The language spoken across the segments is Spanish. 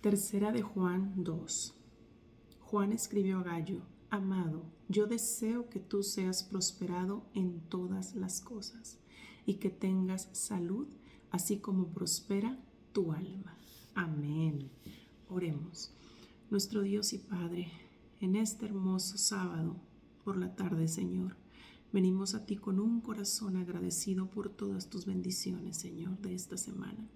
Tercera de Juan 2. Juan escribió a Gallo: Amado, yo deseo que tú seas prosperado en todas las cosas y que tengas salud, así como prospera tu alma. Amén. Oremos. Nuestro Dios y Padre, en este hermoso sábado por la tarde, Señor, venimos a ti con un corazón agradecido por todas tus bendiciones, Señor, de esta semana.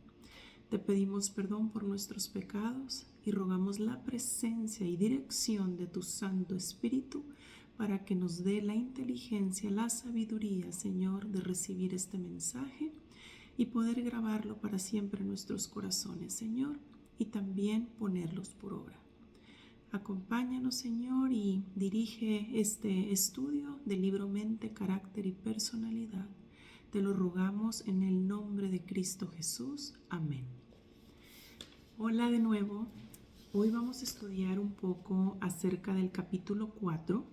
Te pedimos perdón por nuestros pecados y rogamos la presencia y dirección de tu Santo Espíritu para que nos dé la inteligencia, la sabiduría, Señor, de recibir este mensaje y poder grabarlo para siempre en nuestros corazones, Señor, y también ponerlos por obra. Acompáñanos, Señor, y dirige este estudio del libro Mente, Carácter y Personalidad. Te lo rogamos en el nombre de Cristo Jesús. Amén. Hola de nuevo. Hoy vamos a estudiar un poco acerca del capítulo 4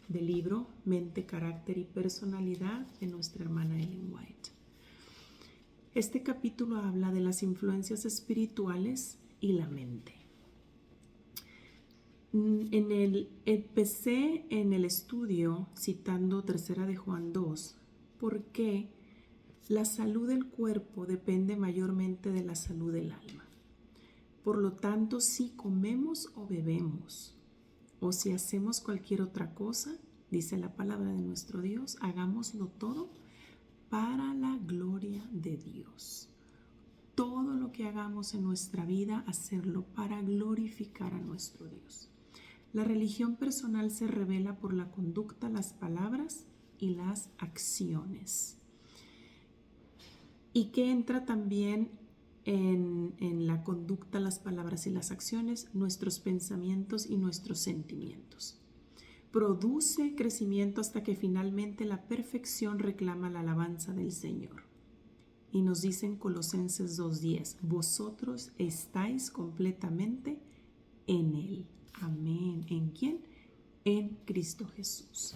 del libro Mente, Carácter y Personalidad de nuestra hermana Ellen White. Este capítulo habla de las influencias espirituales y la mente. Empecé en el estudio citando Tercera de Juan 2, porque la salud del cuerpo depende mayormente de la salud del alma. Por lo tanto, si comemos o bebemos, o si hacemos cualquier otra cosa, dice la palabra de nuestro Dios, hagámoslo todo para la gloria de Dios. Todo lo que hagamos en nuestra vida, hacerlo para glorificar a nuestro Dios. La religión personal se revela por la conducta, las palabras y las acciones. Y que entra también en la conducta, las palabras y las acciones, nuestros pensamientos y nuestros sentimientos. Produce crecimiento hasta que finalmente la perfección reclama la alabanza del Señor. Y nos dice en Colosenses 2:10, vosotros estáis completamente en Él. Amén. ¿En quién? En Cristo Jesús.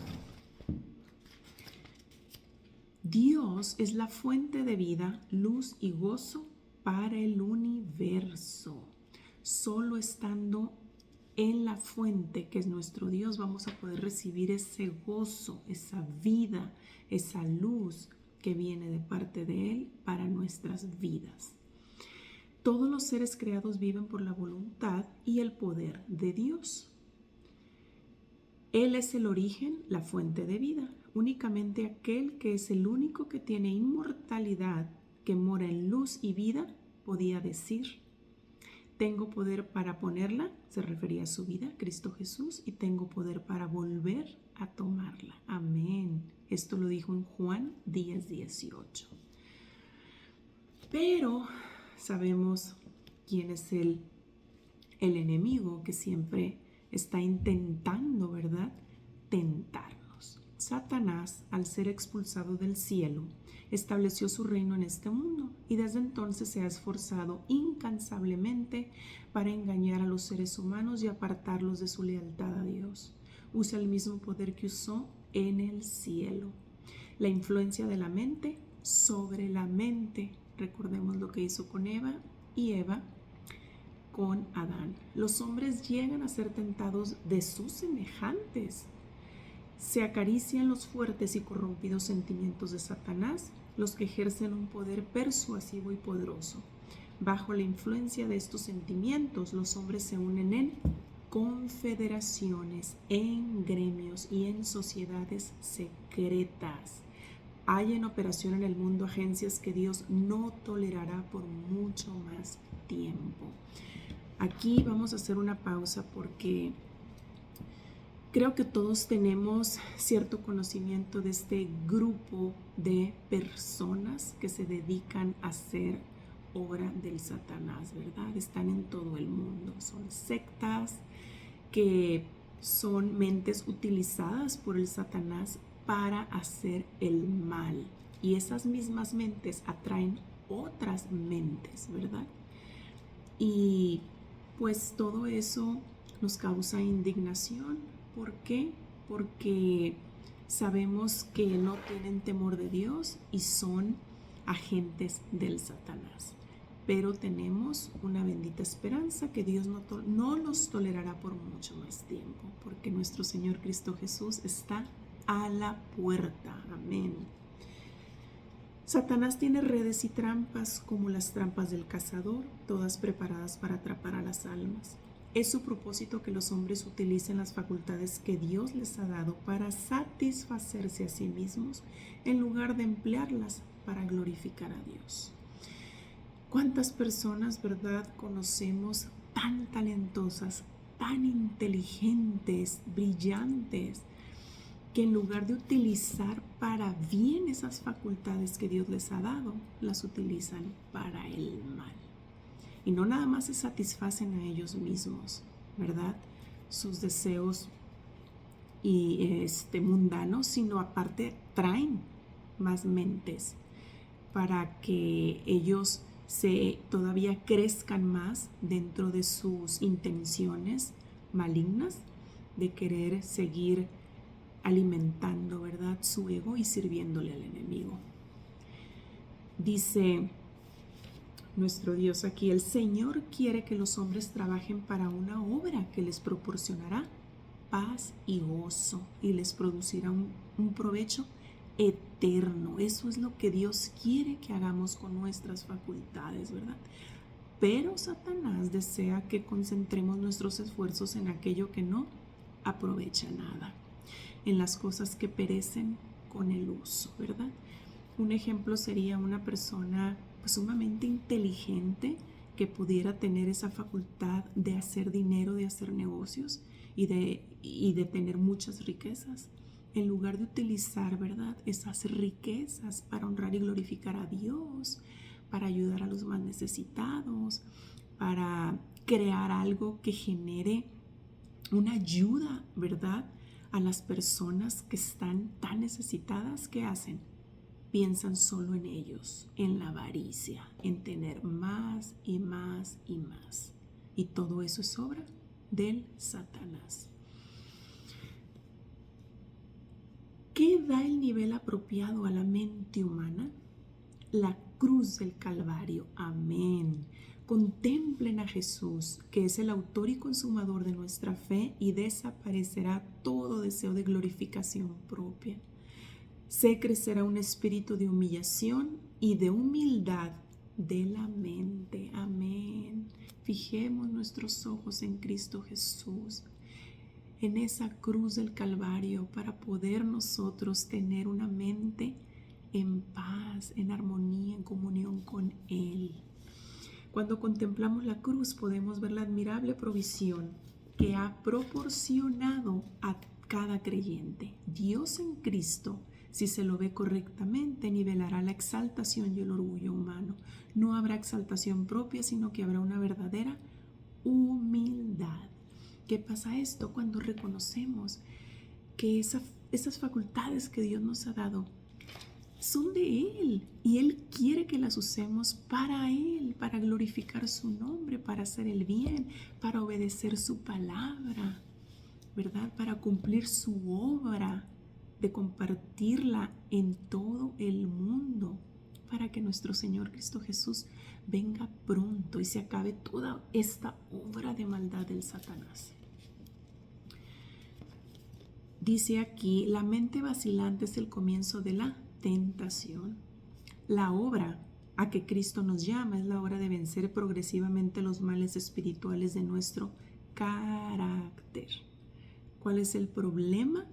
Dios es la fuente de vida, luz y gozo para el universo. Solo estando en la fuente, que es nuestro Dios, vamos a poder recibir ese gozo, esa vida, esa luz que viene de parte de Él para nuestras vidas. Todos los seres creados viven por la voluntad y el poder de Dios. Él es el origen, la fuente de vida. Únicamente aquel que es el único que tiene inmortalidad, que mora en luz y vida, podía decir: tengo poder para ponerla, se refería a su vida, Cristo Jesús, y tengo poder para volver a tomarla. Amén. Esto lo dijo en Juan 10:18. Pero sabemos quién es el enemigo que siempre está intentando, ¿verdad?, tentarnos. Satanás, al ser expulsado del cielo, estableció su reino en este mundo y desde entonces se ha esforzado incansablemente para engañar a los seres humanos y apartarlos de su lealtad a Dios. Usa el mismo poder que usó en el cielo. La influencia de la mente sobre la mente. Recordemos lo que hizo con Eva y Eva con Adán. Los hombres llegan a ser tentados de sus semejantes. Se acarician los fuertes y corrompidos sentimientos de Satanás, los que ejercen un poder persuasivo y poderoso. Bajo la influencia de estos sentimientos, los hombres se unen en confederaciones, en gremios y en sociedades secretas. Hay en operación en el mundo agencias que Dios no tolerará por mucho más tiempo. Aquí vamos a hacer una pausa porque creo que todos tenemos cierto conocimiento de este grupo de personas que se dedican a hacer obra del Satanás, ¿verdad? Están en todo el mundo. Son sectas que son mentes utilizadas por el Satanás para hacer el mal. Y esas mismas mentes atraen otras mentes, ¿verdad? Y pues todo eso nos causa indignación. ¿Por qué? Porque sabemos que no tienen temor de Dios y son agentes del Satanás. pero tenemos una bendita esperanza que Dios no los tolerará por mucho más tiempo, porque nuestro Señor Cristo Jesús está a la puerta. Amén. Satanás tiene redes y trampas como las trampas del cazador, todas preparadas para atrapar a las almas. Es su propósito que los hombres utilicen las facultades que Dios les ha dado para satisfacerse a sí mismos en lugar de emplearlas para glorificar a Dios. ¿Cuántas personas, verdad, conocemos tan talentosas, tan inteligentes, brillantes, que en lugar de utilizar para bien esas facultades que Dios les ha dado, las utilizan para el mal? Y no nada más se satisfacen a ellos mismos, ¿verdad? Sus deseos mundanos, sino aparte traen más mentes para que ellos todavía crezcan más dentro de sus intenciones malignas de querer seguir alimentando, ¿verdad?, su ego y sirviéndole al enemigo. Dice nuestro Dios aquí: el Señor quiere que los hombres trabajen para una obra que les proporcionará paz y gozo y les producirá un provecho eterno. Eso es lo que Dios quiere que hagamos con nuestras facultades, ¿verdad? Pero Satanás desea que concentremos nuestros esfuerzos en aquello que no aprovecha nada, en las cosas que perecen con el uso, ¿verdad? Un ejemplo sería una persona sumamente inteligente que pudiera tener esa facultad de hacer dinero, de hacer negocios y de tener muchas riquezas. En lugar de utilizar, ¿verdad?, esas riquezas para honrar y glorificar a Dios, para ayudar a los más necesitados, para crear algo que genere una ayuda, ¿verdad?, a las personas que están tan necesitadas, ¿qué hacen? Piensan solo en ellos, en la avaricia, en tener más y más y más. Y todo eso es obra del Satanás. ¿Qué da el nivel apropiado a la mente humana? La cruz del Calvario. Amén. Contemplen a Jesús, que es el autor y consumador de nuestra fe, y desaparecerá todo deseo de glorificación propia. Se crecerá un espíritu de humillación y de humildad de la mente. Amén. Fijemos nuestros ojos en Cristo Jesús, en esa cruz del Calvario, para poder nosotros tener una mente en paz, en armonía, en comunión con Él. Cuando contemplamos la cruz podemos ver la admirable provisión que ha proporcionado a cada creyente. Dios en Cristo, si se lo ve correctamente, nivelará la exaltación y el orgullo humano. No habrá exaltación propia, sino que habrá una verdadera humildad. ¿Qué pasa esto? Cuando reconocemos que esas facultades que Dios nos ha dado son de Él y Él quiere que las usemos para Él, para glorificar su nombre, para hacer el bien, para obedecer su palabra, ¿verdad? Para cumplir su obra de compartirla en todo el mundo, para que nuestro Señor Cristo Jesús venga pronto y se acabe toda esta obra de maldad del Satanás. Dice aquí: la mente vacilante es el comienzo de la tentación. La obra a que Cristo nos llama es la obra de vencer progresivamente los males espirituales de nuestro carácter. ¿Cuál es el problema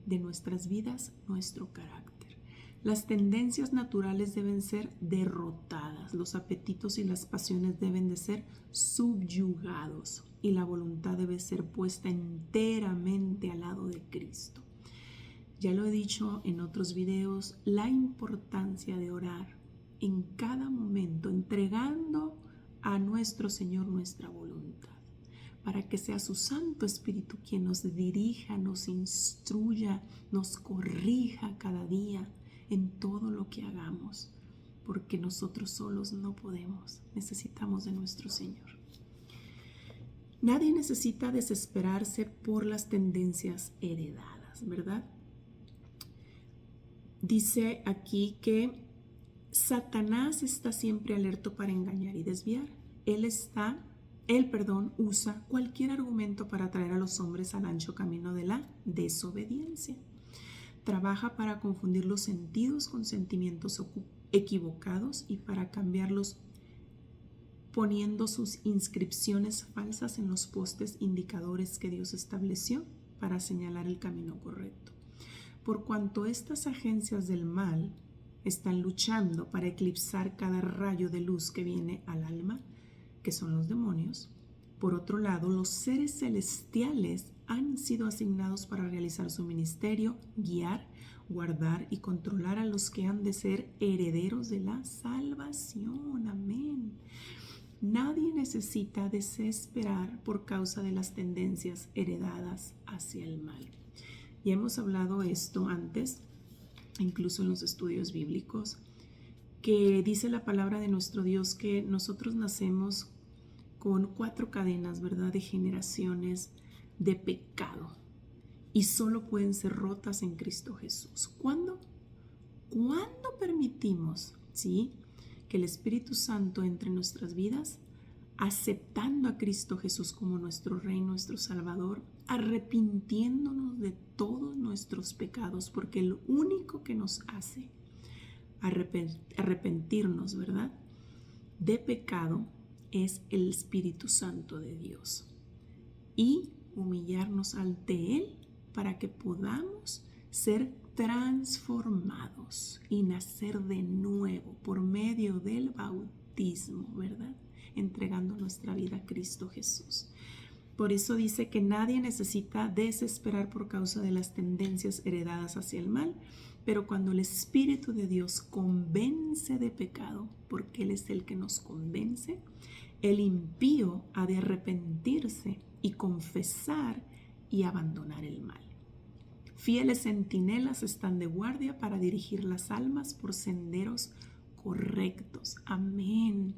de nuestras vidas? Nuestro carácter. Las tendencias naturales deben ser derrotadas, los apetitos y las pasiones deben de ser subyugados y la voluntad debe ser puesta enteramente al lado de Cristo. Ya lo he dicho en otros videos, la importancia de orar en cada momento, entregando a nuestro Señor nuestra voluntad, para que sea su Santo Espíritu quien nos dirija, nos instruya, nos corrija cada día en todo lo que hagamos, porque nosotros solos no podemos, necesitamos de nuestro Señor. Nadie necesita desesperarse por las tendencias heredadas, ¿verdad? Dice aquí que Satanás está siempre alerta para engañar y desviar. Él usa cualquier argumento para atraer a los hombres al ancho camino de la desobediencia. Trabaja para confundir los sentidos con sentimientos equivocados y para cambiarlos poniendo sus inscripciones falsas en los postes indicadores que Dios estableció para señalar el camino correcto. Por cuanto estas agencias del mal están luchando para eclipsar cada rayo de luz que viene al alma, que son los demonios, por otro lado, los seres celestiales han sido asignados para realizar su ministerio, guiar, guardar y controlar a los que han de ser herederos de la salvación. Amén. Nadie necesita desesperar por causa de las tendencias heredadas hacia el mal. Ya hemos hablado esto antes, incluso en los estudios bíblicos, que dice la palabra de nuestro Dios que nosotros nacemos con 4 cadenas, ¿verdad?, de generaciones de pecado y solo pueden ser rotas en Cristo Jesús. ¿Cuándo? Cuando permitimos, ¿sí?, que el Espíritu Santo entre en nuestras vidas, aceptando a Cristo Jesús como nuestro Rey, nuestro Salvador, arrepintiéndonos de todos nuestros pecados, porque lo único que nos hace arrepentirnos, ¿verdad?, de pecado es el Espíritu Santo de Dios, y humillarnos ante Él para que podamos ser transformados y nacer de nuevo por medio del bautismo, ¿verdad?, entregando nuestra vida a Cristo Jesús. Por eso dice que nadie necesita desesperar por causa de las tendencias heredadas hacia el mal, pero cuando el Espíritu de Dios convence de pecado, porque Él es el que nos convence, el impío ha de arrepentirse y confesar y abandonar el mal. Fieles centinelas están de guardia para dirigir las almas por senderos correctos. Amén.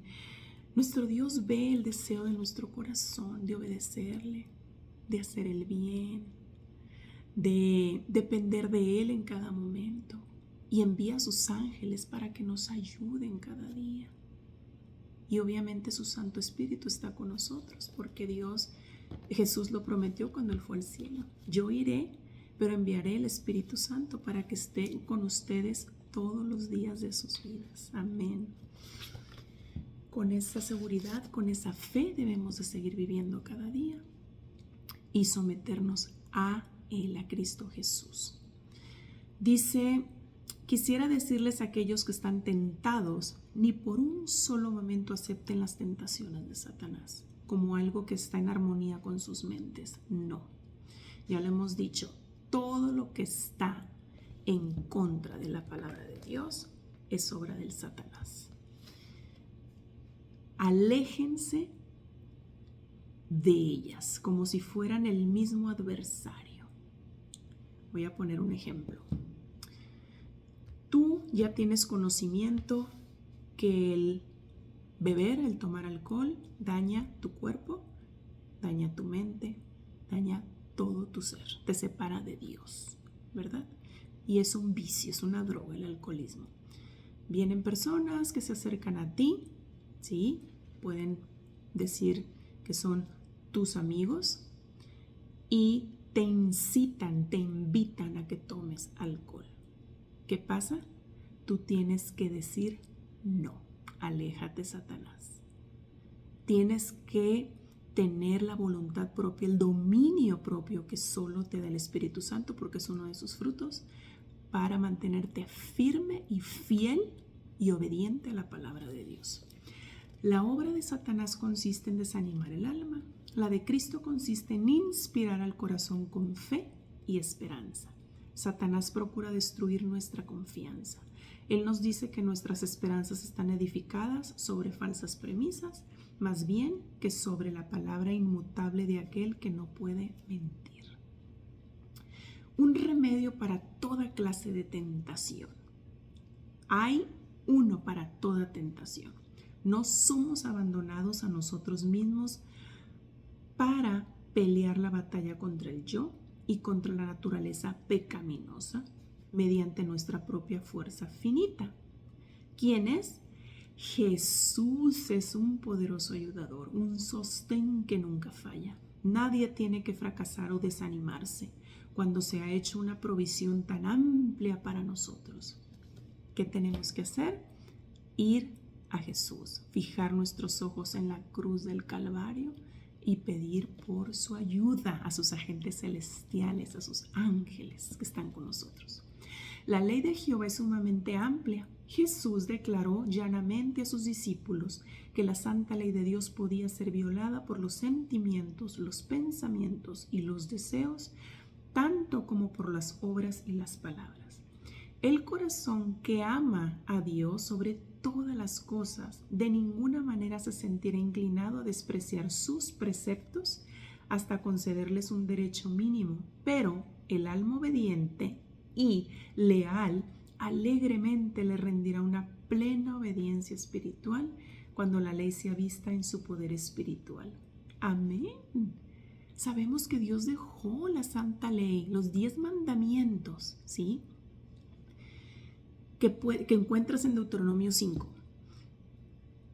Nuestro Dios ve el deseo de nuestro corazón de obedecerle, de hacer el bien, de depender de Él en cada momento, y envía a sus ángeles para que nos ayuden cada día. Y obviamente su Santo Espíritu está con nosotros, porque Jesús lo prometió cuando Él fue al cielo. Yo iré, pero enviaré el Espíritu Santo para que esté con ustedes todos los días de sus vidas. Amén. Con esa seguridad, con esa fe debemos de seguir viviendo cada día y someternos a Él, a Cristo Jesús. Dice: quisiera decirles a aquellos que están tentados, ni por un solo momento acepten las tentaciones de Satanás como algo que está en armonía con sus mentes. No, ya lo hemos dicho, todo lo que está en contra de la palabra de Dios es obra del Satanás. Aléjense de ellas como si fueran el mismo adversario. Voy a poner un ejemplo. Tú ya tienes conocimiento que el beber, el tomar alcohol, daña tu cuerpo, daña tu mente, daña todo tu ser, te separa de Dios, ¿verdad? Y es un vicio, es una droga el alcoholismo. Vienen personas que se acercan a ti, ¿sí? Pueden decir que son tus amigos y te incitan, te invitan a que tomes alcohol. ¿Qué pasa? Tú tienes que decir no, aléjate, Satanás. Tienes que tener la voluntad propia, el dominio propio que solo te da el Espíritu Santo, porque es uno de sus frutos, para mantenerte firme y fiel y obediente a la palabra de Dios. La obra de Satanás consiste en desanimar el alma. La de Cristo consiste en inspirar al corazón con fe y esperanza. Satanás procura destruir nuestra confianza. Él nos dice que nuestras esperanzas están edificadas sobre falsas premisas, más bien que sobre la palabra inmutable de aquel que no puede mentir. Un remedio para toda clase de tentación. Hay uno para toda tentación. No somos abandonados a nosotros mismos para pelear la batalla contra el yo y contra la naturaleza pecaminosa mediante nuestra propia fuerza finita. ¿Quién es? Jesús es un poderoso ayudador, un sostén que nunca falla. Nadie tiene que fracasar o desanimarse cuando se ha hecho una provisión tan amplia para nosotros. ¿Qué tenemos que hacer? Ir a Jesús, fijar nuestros ojos en la cruz del Calvario y pedir por su ayuda a sus agentes celestiales, a sus ángeles que están con nosotros. La ley de Jehová es sumamente amplia. Jesús declaró llanamente a sus discípulos que la santa ley de Dios podía ser violada por los sentimientos, los pensamientos y los deseos, tanto como por las obras y las palabras. El corazón que ama a Dios sobre todas las cosas de ninguna manera se sentirá inclinado a despreciar sus preceptos hasta concederles un derecho mínimo, pero el alma obediente y leal alegremente le rendirá una plena obediencia espiritual cuando la ley sea vista en su poder espiritual. Amén. Sabemos que Dios dejó la santa ley, los 10 mandamientos, ¿sí? Que encuentras en Deuteronomio 5.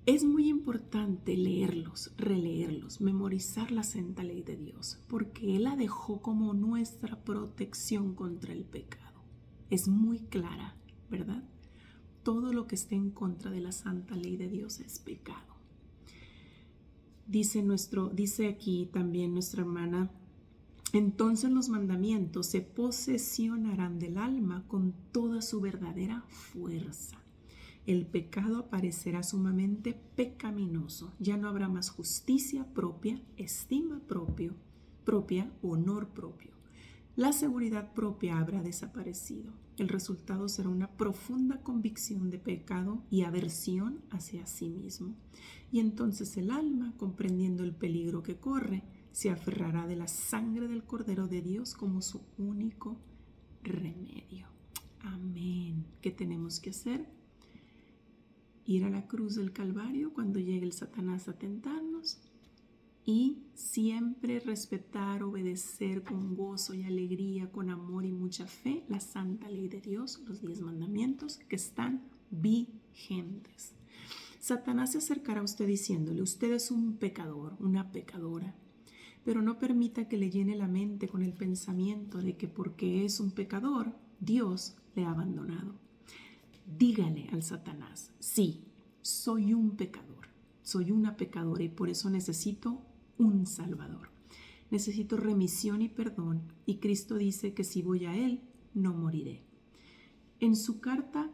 Es muy importante leerlos, releerlos, memorizar la santa ley de Dios, porque Él la dejó como nuestra protección contra el pecado. Es muy clara, ¿verdad? Todo lo que esté en contra de la santa ley de Dios es pecado. Dice aquí también nuestra hermana: entonces los mandamientos se posesionarán del alma con toda su verdadera fuerza. El pecado aparecerá sumamente pecaminoso. Ya no habrá más justicia propia, estima propia, honor propio. La seguridad propia habrá desaparecido. El resultado será una profunda convicción de pecado y aversión hacia sí mismo. Y entonces el alma, comprendiendo el peligro que corre, se aferrará de la sangre del Cordero de Dios como su único remedio. Amén. ¿Qué tenemos que hacer? Ir a la cruz del Calvario cuando llegue el Satanás a tentarnos y siempre respetar, obedecer con gozo y alegría, con amor y mucha fe la santa ley de Dios, los 10 mandamientos que están vigentes. Satanás se acercará a usted diciéndole: usted es un pecador, una pecadora. Pero no permita que le llene la mente con el pensamiento de que porque es un pecador, Dios le ha abandonado. Dígale al Satanás: sí, soy un pecador, soy una pecadora y por eso necesito un Salvador. Necesito remisión y perdón, y Cristo dice que si voy a Él, no moriré. En su carta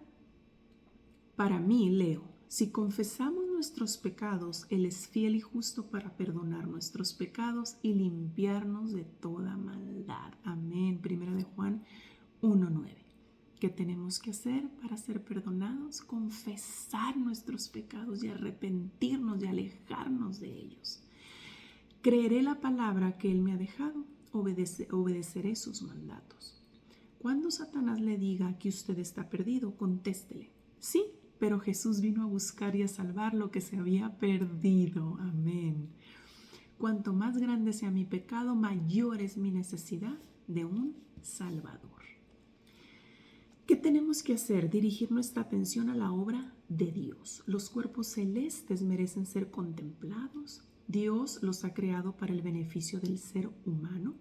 para mí leo: si confesamos nuestros pecados, Él es fiel y justo para perdonar nuestros pecados y limpiarnos de toda maldad. Amén. Primera de Juan 1:9. ¿Qué tenemos que hacer para ser perdonados? Confesar nuestros pecados y arrepentirnos y alejarnos de ellos. Creeré la palabra que Él me ha dejado, obedeceré sus mandatos. Cuando Satanás le diga que usted está perdido, contéstele: sí, pero Jesús vino a buscar y a salvar lo que se había perdido. Amén. Cuanto más grande sea mi pecado, mayor es mi necesidad de un Salvador. ¿Qué tenemos que hacer? Dirigir nuestra atención a la obra de Dios. Los cuerpos celestes merecen ser contemplados. Dios los ha creado para el beneficio del ser humano.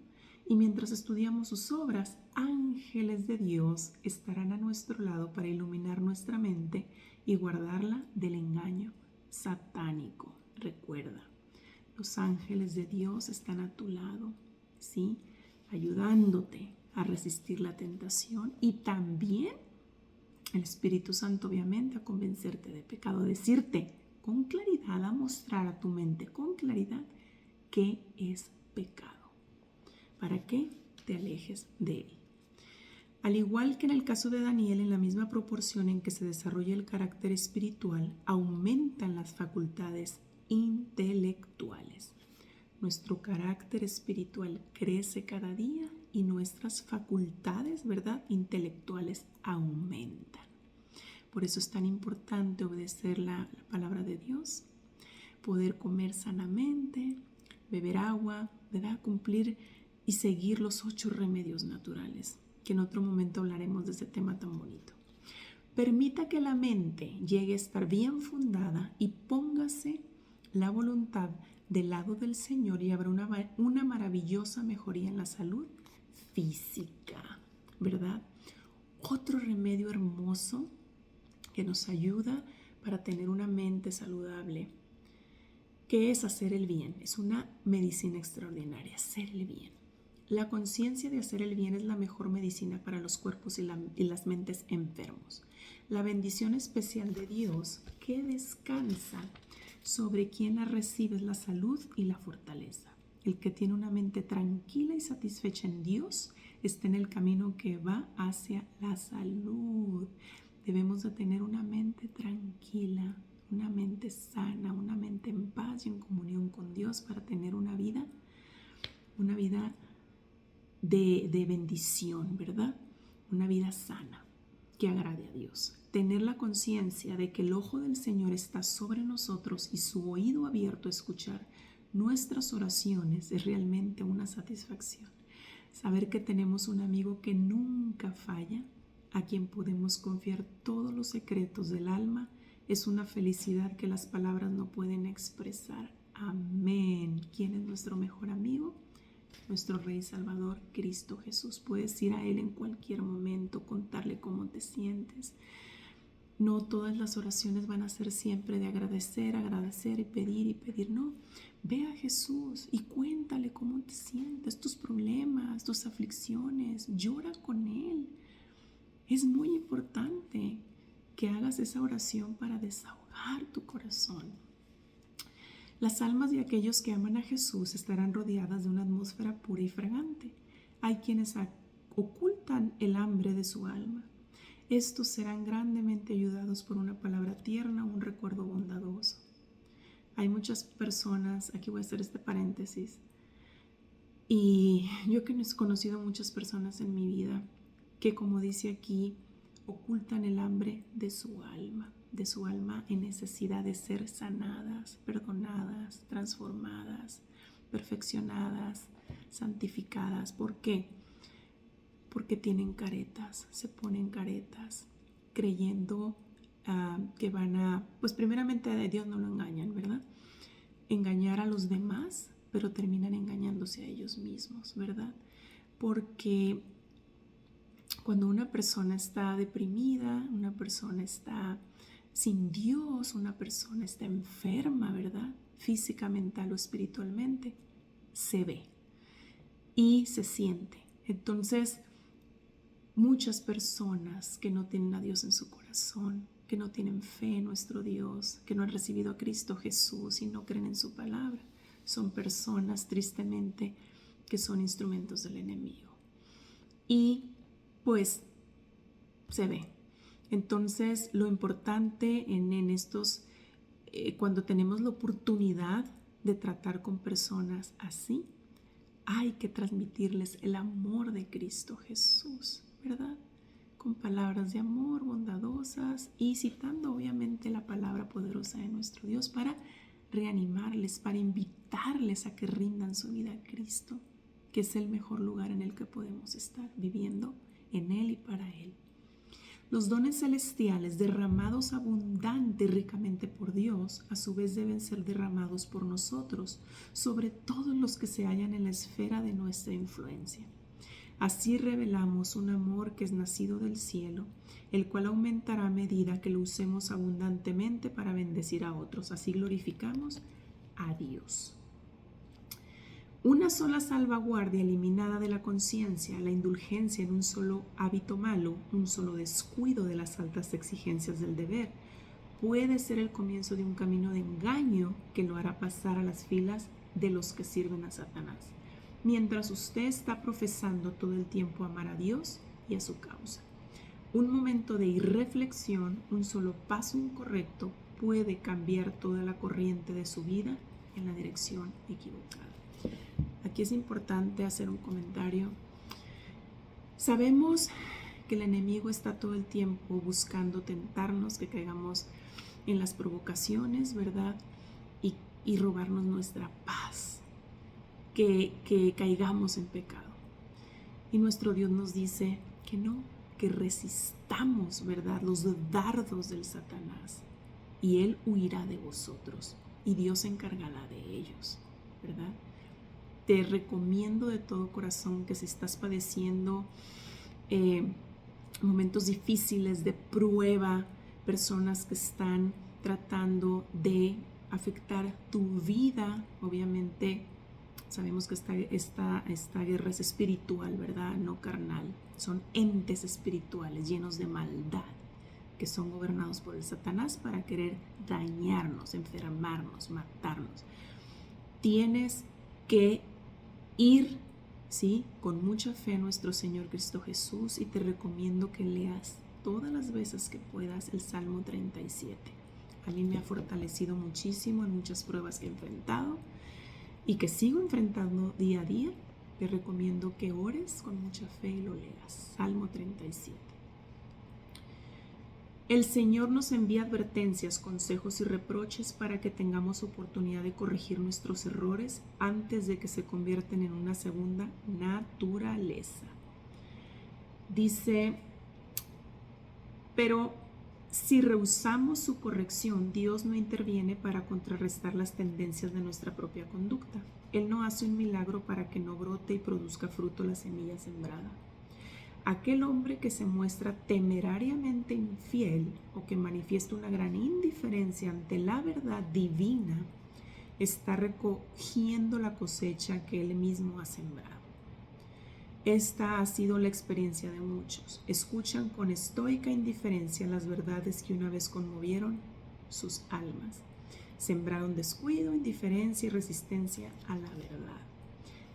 Y mientras estudiamos sus obras, ángeles de Dios estarán a nuestro lado para iluminar nuestra mente y guardarla del engaño satánico. Recuerda, los ángeles de Dios están a tu lado, ¿sí? Ayudándote a resistir la tentación, y también el Espíritu Santo, obviamente, a convencerte de pecado, a decirte con claridad, a mostrar a tu mente con claridad qué es pecado, para que te alejes de él. Al igual que en el caso de Daniel, en la misma proporción en que se desarrolla el carácter espiritual, aumentan las facultades intelectuales. Nuestro carácter espiritual crece cada día y nuestras facultades, ¿verdad?, intelectuales aumentan. Por eso es tan importante obedecer la palabra de Dios, poder comer sanamente, beber agua, ¿verdad?, cumplir y seguir los 8 remedios naturales, que en otro momento hablaremos de ese tema tan bonito. Permita que la mente llegue a estar bien fundada y póngase la voluntad del lado del Señor y habrá una maravillosa mejoría en la salud física, ¿verdad? Otro remedio hermoso que nos ayuda para tener una mente saludable, que es hacer el bien. Es una medicina extraordinaria, hacer el bien. La conciencia de hacer el bien es la mejor medicina para los cuerpos y las mentes enfermos. La bendición especial de Dios que descansa sobre quien la recibe es la salud y la fortaleza. El que tiene una mente tranquila y satisfecha en Dios está en el camino que va hacia la salud. Debemos de tener una mente tranquila, una mente sana, una mente en paz y en comunión con Dios para tener una vida de bendición, ¿verdad? Una vida sana que agrade a Dios. Tener la conciencia de que el ojo del Señor está sobre nosotros y su oído abierto a escuchar nuestras oraciones es realmente una satisfacción. Saber que tenemos un amigo que nunca falla, a quien podemos confiar todos los secretos del alma, es una felicidad que las palabras no pueden expresar. Amén. ¿Quién es nuestro mejor amigo? Nuestro Rey Salvador, Cristo Jesús. Puedes ir a Él en cualquier momento, contarle cómo te sientes. No todas las oraciones van a ser siempre de agradecer y pedir. No, ve a Jesús y cuéntale cómo te sientes, tus problemas, tus aflicciones. Llora con Él. Es muy importante que hagas esa oración para desahogar tu corazón. Las almas de aquellos que aman a Jesús estarán rodeadas de una atmósfera pura y fragante. Hay quienes ocultan el hambre de su alma. Estos serán grandemente ayudados por una palabra tierna, un recuerdo bondadoso. Hay muchas personas, aquí voy a hacer este paréntesis, y yo que he conocido muchas personas en mi vida que, como dice aquí, ocultan el hambre de su alma en necesidad de ser sanadas, perdonadas, transformadas, perfeccionadas, santificadas. ¿Por qué? Porque tienen caretas, se ponen caretas, creyendo que van a, pues primeramente a Dios no lo engañan, ¿verdad? Engañar a los demás, pero terminan engañándose a ellos mismos, ¿verdad? Porque cuando una persona está deprimida, una persona está sin Dios, una persona está enferma, ¿verdad? Física, mental o espiritualmente, se ve y se siente. Entonces, muchas personas que no tienen a Dios en su corazón, que no tienen fe en nuestro Dios, que no han recibido a Cristo Jesús y no creen en su palabra, son personas tristemente que son instrumentos del enemigo. Y pues se ve. Entonces, lo importante en estos, cuando tenemos la oportunidad de tratar con personas así, hay que transmitirles el amor de Cristo Jesús, ¿verdad? Con palabras de amor bondadosas y citando obviamente la palabra poderosa de nuestro Dios para reanimarles, para invitarles a que rindan su vida a Cristo, que es el mejor lugar en el que podemos estar viviendo en Él y para Él. Los dones celestiales derramados abundante y ricamente por Dios, a su vez deben ser derramados por nosotros sobre todos los que se hallan en la esfera de nuestra influencia. Así revelamos un amor que es nacido del cielo, el cual aumentará a medida que lo usemos abundantemente para bendecir a otros. Así glorificamos a Dios. Una sola salvaguardia eliminada de la conciencia, la indulgencia en un solo hábito malo, un solo descuido de las altas exigencias del deber, puede ser el comienzo de un camino de engaño que lo hará pasar a las filas de los que sirven a Satanás, mientras usted está profesando todo el tiempo amar a Dios y a su causa. Un momento de irreflexión, un solo paso incorrecto, puede cambiar toda la corriente de su vida en la dirección equivocada. Aquí es importante hacer un comentario. Sabemos que el enemigo está todo el tiempo buscando tentarnos, que caigamos en las provocaciones, ¿verdad? Y robarnos nuestra paz, que caigamos en pecado. Y nuestro Dios nos dice que no, que resistamos, ¿verdad?, los dardos del Satanás, y él huirá de vosotros, y Dios se encargará de ellos, ¿verdad? Te recomiendo de todo corazón que si estás padeciendo momentos difíciles de prueba, personas que están tratando de afectar tu vida, obviamente sabemos que esta guerra es espiritual, ¿verdad? No carnal. Son entes espirituales llenos de maldad que son gobernados por el Satanás para querer dañarnos, enfermarnos, matarnos. Tienes que ir, ¿sí?, con mucha fe a nuestro Señor Cristo Jesús, y te recomiendo que leas todas las veces que puedas el Salmo 37. A mí me ha fortalecido muchísimo en muchas pruebas que he enfrentado y que sigo enfrentando día a día. Te recomiendo que ores con mucha fe y lo leas. Salmo 37. El Señor nos envía advertencias, consejos y reproches para que tengamos oportunidad de corregir nuestros errores antes de que se conviertan en una segunda naturaleza. Dice, pero si rehusamos su corrección, Dios no interviene para contrarrestar las tendencias de nuestra propia conducta. Él no hace un milagro para que no brote y produzca fruto la semilla sembrada. Aquel hombre que se muestra temerariamente infiel o que manifiesta una gran indiferencia ante la verdad divina está recogiendo la cosecha que él mismo ha sembrado. Esta ha sido la experiencia de muchos. Escuchan con estoica indiferencia las verdades que una vez conmovieron sus almas. Sembraron descuido, indiferencia y resistencia a la verdad.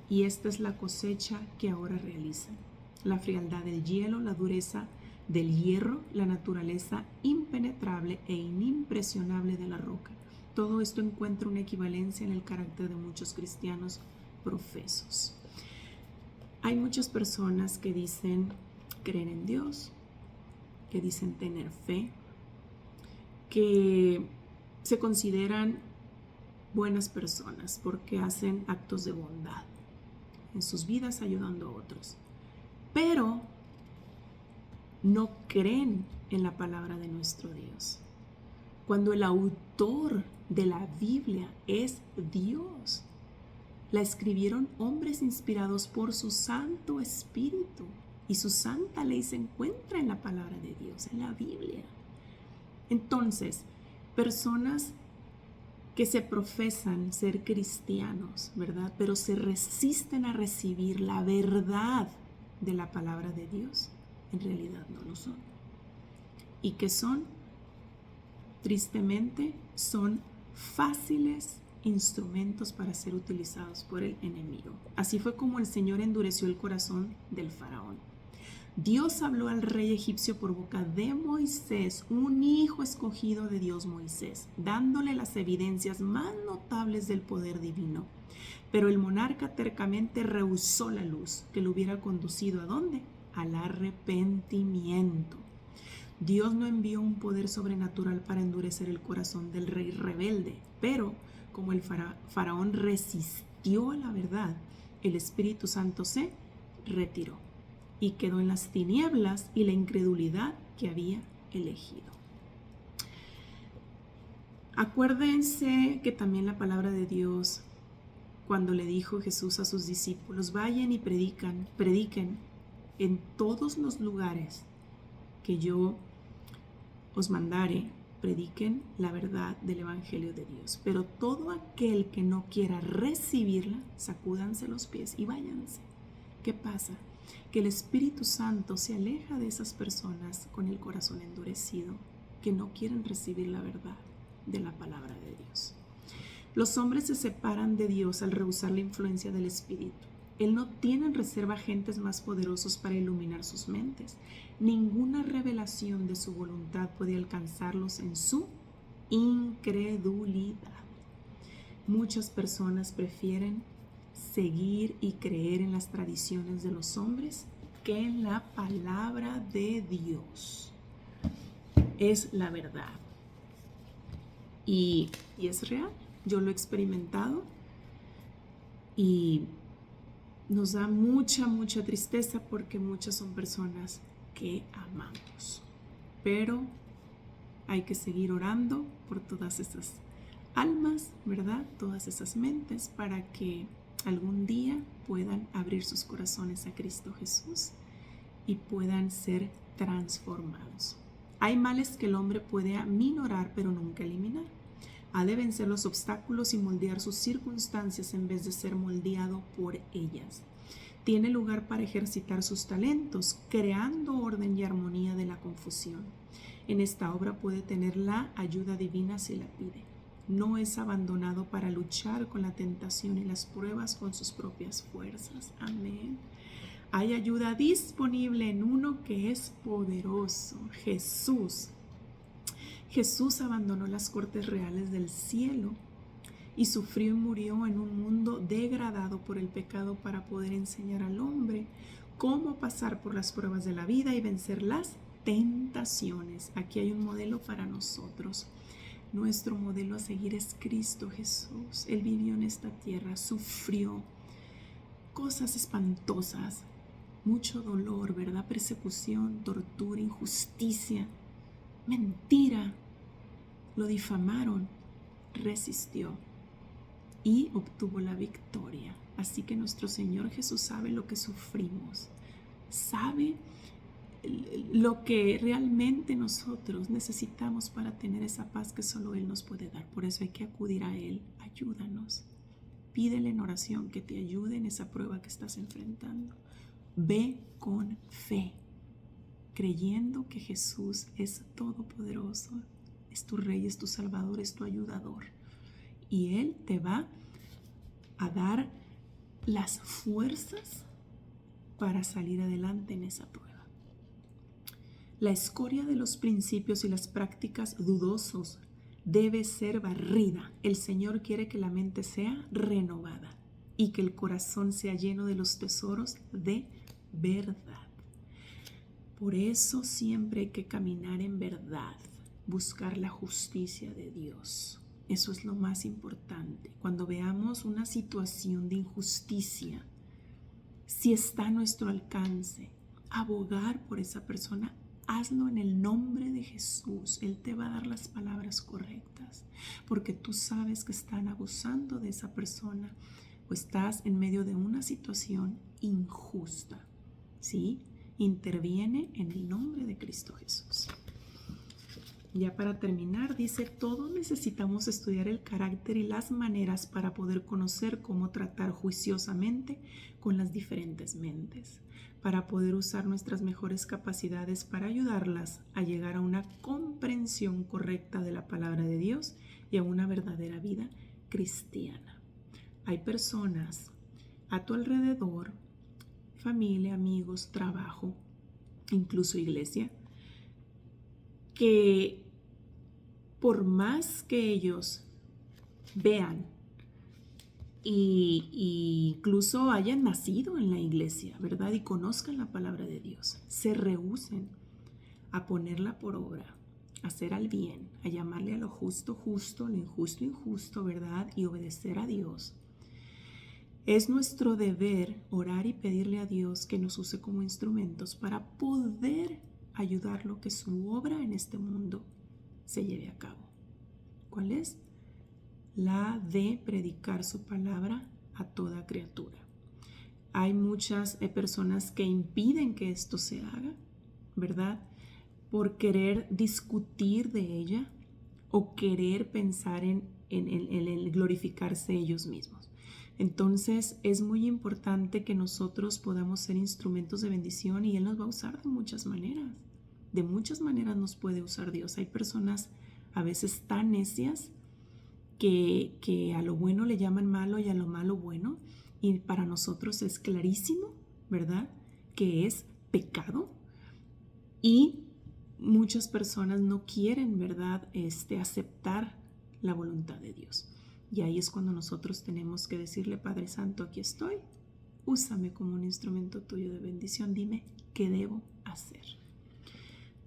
Y esta es la cosecha que ahora realizan. La frialdad del hielo, la dureza del hierro, la naturaleza impenetrable e inimpresionable de la roca. Todo esto encuentra una equivalencia en el carácter de muchos cristianos profesos. Hay muchas personas que dicen creer en Dios, que dicen tener fe, que se consideran buenas personas porque hacen actos de bondad en sus vidas ayudando a otros, pero no creen en la palabra de nuestro Dios. Cuando el autor de la Biblia es Dios, la escribieron hombres inspirados por su Santo Espíritu, y su santa ley se encuentra en la palabra de Dios, en la Biblia. Entonces, personas que se profesan ser cristianos, ¿verdad?, pero se resisten a recibir la verdad de la palabra de Dios, en realidad no lo son. ¿Y qué son? Tristemente, son fáciles instrumentos para ser utilizados por el enemigo. Así fue como el Señor endureció el corazón del faraón. Dios habló al rey egipcio por boca de Moisés, un hijo escogido de Dios, Moisés, dándole las evidencias más notables del poder divino. Pero el monarca tercamente rehusó la luz que lo hubiera conducido ¿a dónde? Al arrepentimiento. Dios no envió un poder sobrenatural para endurecer el corazón del rey rebelde, pero como el faraón resistió a la verdad, el Espíritu Santo se retiró y quedó en las tinieblas y la incredulidad que había elegido. Acuérdense que también la palabra de Dios, cuando le dijo Jesús a sus discípulos, vayan y prediquen en todos los lugares que yo os mandare, prediquen la verdad del Evangelio de Dios. Pero todo aquel que no quiera recibirla, sacúdanse los pies y váyanse. ¿Qué pasa? Que el Espíritu Santo se aleja de esas personas con el corazón endurecido, que no quieren recibir la verdad de la palabra de Dios. Los hombres se separan de Dios al rehusar la influencia del Espíritu. Él no tiene en reserva agentes más poderosos para iluminar sus mentes. Ninguna revelación de su voluntad puede alcanzarlos en su incredulidad. Muchas personas prefieren seguir y creer en las tradiciones de los hombres que en la palabra de Dios. Es la verdad. Y es real. Yo lo he experimentado y nos da mucha tristeza porque muchas son personas que amamos. Pero hay que seguir orando por todas esas almas, ¿verdad? Todas esas mentes para que algún día puedan abrir sus corazones a Cristo Jesús y puedan ser transformados. Hay males que el hombre puede aminorar pero nunca eliminar. Ha de vencer los obstáculos y moldear sus circunstancias en vez de ser moldeado por ellas. Tiene lugar para ejercitar sus talentos, creando orden y armonía de la confusión. En esta obra puede tener la ayuda divina si la pide. No es abandonado para luchar con la tentación y las pruebas con sus propias fuerzas. Amén. Hay ayuda disponible en uno que es poderoso, Jesús. Jesús abandonó las cortes reales del cielo y sufrió y murió en un mundo degradado por el pecado para poder enseñar al hombre cómo pasar por las pruebas de la vida y vencer las tentaciones. Aquí hay un modelo para nosotros. Nuestro modelo a seguir es Cristo Jesús. Él vivió en esta tierra, sufrió cosas espantosas, mucho dolor, ¿verdad? Persecución, tortura, injusticia, mentira. Lo difamaron, resistió y obtuvo la victoria. Así que nuestro Señor Jesús sabe lo que sufrimos, sabe lo que realmente nosotros necesitamos para tener esa paz que solo Él nos puede dar. Por eso hay que acudir a Él. Ayúdanos. Pídele en oración que te ayude en esa prueba que estás enfrentando. Ve con fe, creyendo que Jesús es todopoderoso, es tu Rey, es tu Salvador, es tu ayudador. Y Él te va a dar las fuerzas para salir adelante en esa prueba. La escoria de los principios y las prácticas dudosos debe ser barrida. El Señor quiere que la mente sea renovada y que el corazón sea lleno de los tesoros de verdad. Por eso siempre hay que caminar en verdad, buscar la justicia de Dios. Eso es lo más importante. Cuando veamos una situación de injusticia, si está a nuestro alcance, abogar por esa persona, hazlo en el nombre de Jesús. Él te va a dar las palabras correctas, porque tú sabes que están abusando de esa persona o estás en medio de una situación injusta. ¿Sí? Interviene en el nombre de Cristo Jesús. Ya para terminar, dice, todos necesitamos estudiar el carácter y las maneras para poder conocer cómo tratar juiciosamente con las diferentes mentes, para poder usar nuestras mejores capacidades para ayudarlas a llegar a una comprensión correcta de la palabra de Dios y a una verdadera vida cristiana. Hay personas a tu alrededor, familia, amigos, trabajo, incluso iglesia, que por más que ellos vean y incluso hayan nacido en la iglesia, ¿verdad? Y conozcan la palabra de Dios, se rehúsen a ponerla por obra, a hacer al bien, a llamarle a lo justo justo, a lo injusto injusto, ¿verdad? Y obedecer a Dios. Es nuestro deber orar y pedirle a Dios que nos use como instrumentos para poder ayudarlo que su obra en este mundo se lleve a cabo. ¿Cuál es? La de predicar su palabra a toda criatura. Hay muchas personas que impiden que esto se haga, ¿verdad? Por querer discutir de ella o querer pensar en el glorificarse ellos mismos. Entonces es muy importante que nosotros podamos ser instrumentos de bendición y Él nos va a usar de muchas maneras. De muchas maneras nos puede usar Dios. Hay personas a veces tan necias que a lo bueno le llaman malo y a lo malo bueno, y para nosotros es clarísimo, ¿verdad?, que es pecado, y muchas personas no quieren, ¿verdad?, aceptar la voluntad de Dios. Y ahí es cuando nosotros tenemos que decirle, Padre Santo, aquí estoy, úsame como un instrumento tuyo de bendición, dime qué debo hacer.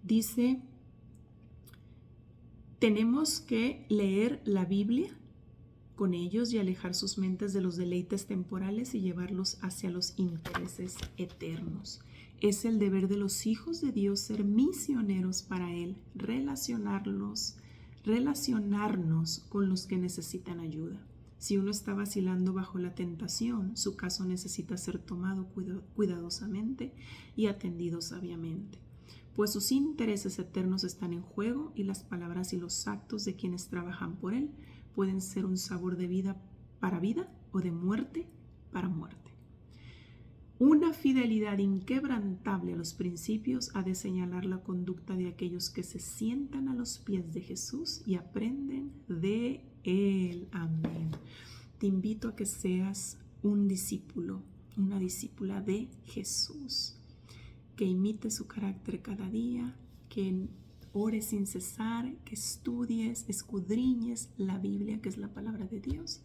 Dice, tenemos que leer la Biblia con ellos y alejar sus mentes de los deleites temporales y llevarlos hacia los intereses eternos. Es el deber de los hijos de Dios ser misioneros para Él, relacionarnos con los que necesitan ayuda. Si uno está vacilando bajo la tentación, su caso necesita ser tomado cuidadosamente y atendido sabiamente, pues sus intereses eternos están en juego y las palabras y los actos de quienes trabajan por Él pueden ser un sabor de vida para vida o de muerte para muerte. Una fidelidad inquebrantable a los principios ha de señalar la conducta de aquellos que se sientan a los pies de Jesús y aprenden de Él. Amén. Te invito a que seas un discípulo, una discípula de Jesús, que imite su carácter cada día, que ores sin cesar, que estudies, escudriñes la Biblia, que es la palabra de Dios,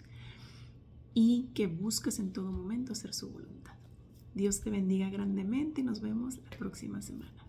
y que busques en todo momento hacer su voluntad. Dios te bendiga grandemente y nos vemos la próxima semana.